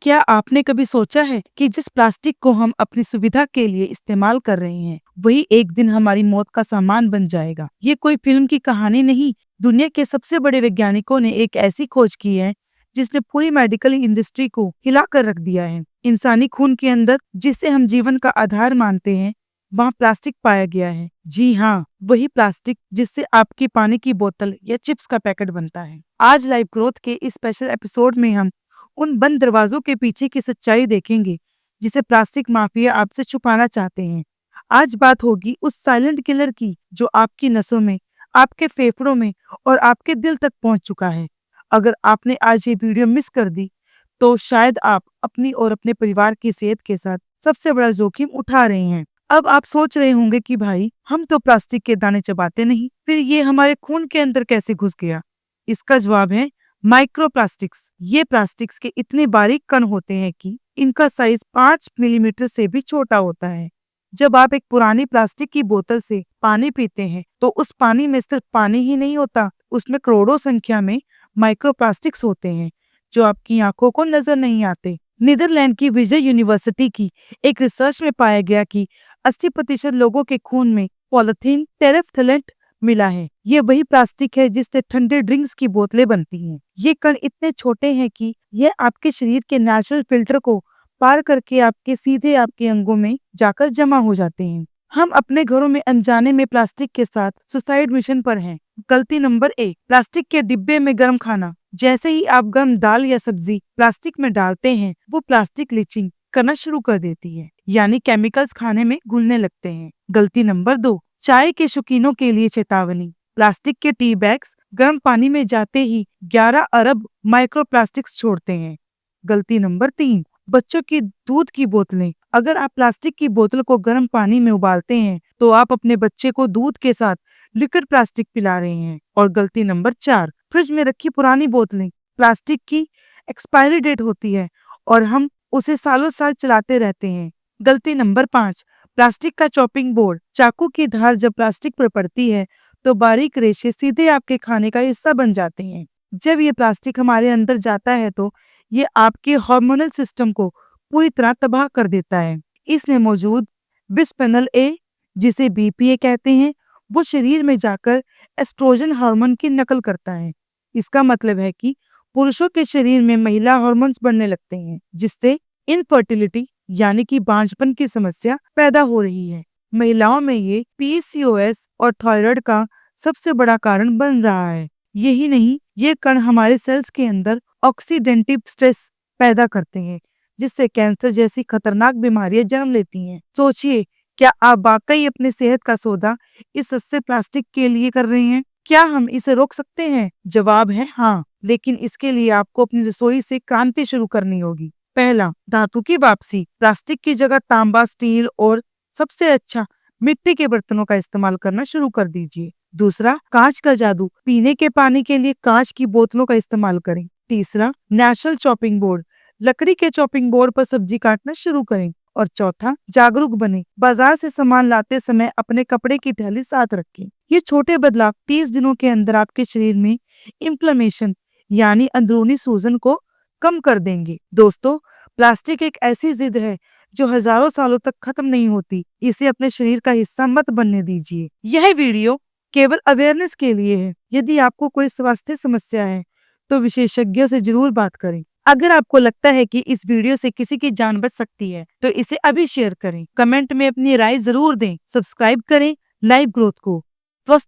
क्या आपने कभी सोचा है कि जिस प्लास्टिक को हम अपनी सुविधा के लिए इस्तेमाल कर रहे हैं, वही एक दिन हमारी मौत का सामान बन जाएगा। ये कोई फिल्म की कहानी नहीं, दुनिया के सबसे बड़े वैज्ञानिकों ने एक ऐसी खोज की है जिसने पूरी मेडिकल इंडस्ट्री को हिला कर रख दिया है। इंसानी खून के अंदर, जिसे हम जीवन का आधार मानते हैं, वहाँ प्लास्टिक पाया गया है। जी हाँ, वही प्लास्टिक जिससे आपकी पानी की बोतल या चिप्स का पैकेट बनता है। आज लाइव ग्रोथ के इस स्पेशल एपिसोड में हम उन बंद दरवाजों के पीछे की सच्चाई देखेंगे जिसे प्लास्टिक माफिया आपसे छुपाना चाहते हैं। आज बात होगी उस साइलेंट किलर की जो आपकी नसों में, आपके फेफड़ों में और आपके दिल तक पहुंच चुका है। अगर आपने आज ये वीडियो मिस कर दी तो शायद आप अपनी और अपने परिवार की सेहत के साथ सबसे बड़ा जोखिम उठा रहे हैं। अब आप सोच रहे होंगे कि भाई, हम तो प्लास्टिक के दाने चबाते नहीं, फिर ये हमारे खून के अंदर कैसे घुस गया? इसका जवाब है माइक्रोप्लास्टिक्स। ये प्लास्टिक्स के इतने बारीक कण होते हैं कि इनका साइज 5 मिलीमीटर से भी छोटा होता है। जब आप एक पुरानी प्लास्टिक की बोतल से पानी पीते हैं तो उस पानी में सिर्फ पानी ही नहीं होता, उसमें करोड़ों संख्या में माइक्रोप्लास्टिक्स होते हैं जो आपकी आंखों को नजर नहीं आते। नीदरलैंड की विजय यूनिवर्सिटी की एक रिसर्च में पाया गया कि 80% लोगों के खून में पॉलिथीन टेरेफ्थलेंट मिला है। ये वही प्लास्टिक है जिससे ठंडे ड्रिंक्स की बोतलें बनती हैं। ये कण इतने छोटे हैं कि ये आपके शरीर के नेचुरल फिल्टर को पार करके सीधे आपके अंगों में जाकर जमा हो जाते हैं। हम अपने घरों में अनजाने में प्लास्टिक के साथ सुसाइड मिशन पर हैं। गलती नंबर 1, प्लास्टिक के डिब्बे में गर्म खाना। जैसे ही आप गर्म दाल या सब्जी प्लास्टिक में डालते हैं, वो प्लास्टिक लीचिंग करना शुरू कर देती है, यानी केमिकल्स खाने में घुलने लगते हैं। गलती नंबर 2, चाय के शौकीनों के लिए चेतावनी। प्लास्टिक के टी बैग्स गर्म पानी में जाते ही 11 अरब माइक्रोप्लास्टिक्स छोड़ते हैं। गलती नंबर 3, बच्चों की दूध की बोतलें। अगर आप प्लास्टिक की बोतल को गर्म पानी में उबालते हैं तो आप अपने बच्चे को दूध के साथ लिक्विड प्लास्टिक पिला रहे हैं। और गलती नंबर 4, फ्रिज में रखी पुरानी बोतलें। प्लास्टिक की एक्सपायरी डेट होती है और हम उसे सालों साल चलाते रहते हैं। गलती नंबर 5, प्लास्टिक का चॉपिंग बोर्ड। चाकू की धार जब प्लास्टिक पर पड़ती है तो बारीक रेशे सीधे आपके खाने का हिस्सा बन जाते हैं। जब ये प्लास्टिक हमारे अंदर जाता है तो ये आपके हार्मोनल सिस्टम को पूरी तरह तबाह कर देता है। इसमें मौजूद बिस्फेनल ए, जिसे बीपीए कहते हैं, वो शरीर में जाकर एस्ट्रोजन हार्मोन की नकल करता है। इसका मतलब है कि पुरुषों के शरीर में महिला हार्मोन्स बढ़ने लगते हैं, जिससे इनफर्टिलिटी यानी कि बांझपन की समस्या पैदा हो रही है। महिलाओं में ये पीसीओएस और थायराइड का सबसे बड़ा कारण बन रहा है। यही नहीं, ये कण हमारे सेल्स के अंदर ऑक्सीडेंटिव स्ट्रेस पैदा करते हैं, जिससे कैंसर जैसी खतरनाक बीमारियां जन्म लेती हैं। सोचिए, क्या आप वाकई अपनी सेहत का सौदा इस सस्ते प्लास्टिक के लिए कर रहे हैं? क्या हम इसे रोक सकते हैं? जवाब है हाँ, लेकिन इसके लिए आपको अपनी रसोई से क्रांति शुरू करनी होगी। पहला, धातु की वापसी। प्लास्टिक की जगह तांबा, स्टील और सबसे अच्छा मिट्टी के बर्तनों का इस्तेमाल करना शुरू कर दीजिए। दूसरा, कांच का जादू। पीने के पानी के लिए कांच की बोतलों का इस्तेमाल करें। तीसरा, नेचुरल चॉपिंग बोर्ड। लकड़ी के चॉपिंग बोर्ड पर सब्जी काटना शुरू करें। और चौथा, जागरूक बने। बाजार से सामान लाते समय अपने कपड़े की थैली साथ रखें। ये छोटे बदलाव 30 दिनों के अंदर आपके शरीर में इन्फ्लेमेशन यानी अंदरूनी सूजन को कम कर देंगे। दोस्तों, प्लास्टिक एक ऐसी जिद है जो हजारों सालों तक खत्म नहीं होती। इसे अपने शरीर का हिस्सा मत बनने दीजिए। यह वीडियो केवल अवेयरनेस के लिए है। यदि आपको कोई स्वास्थ्य समस्या है तो विशेषज्ञों से जरूर बात करें। अगर आपको लगता है कि इस वीडियो से किसी की जान बच सकती है तो इसे अभी शेयर करें। कमेंट में अपनी राय जरूर दें। सब्सक्राइब करें लाइव ग्रोथ को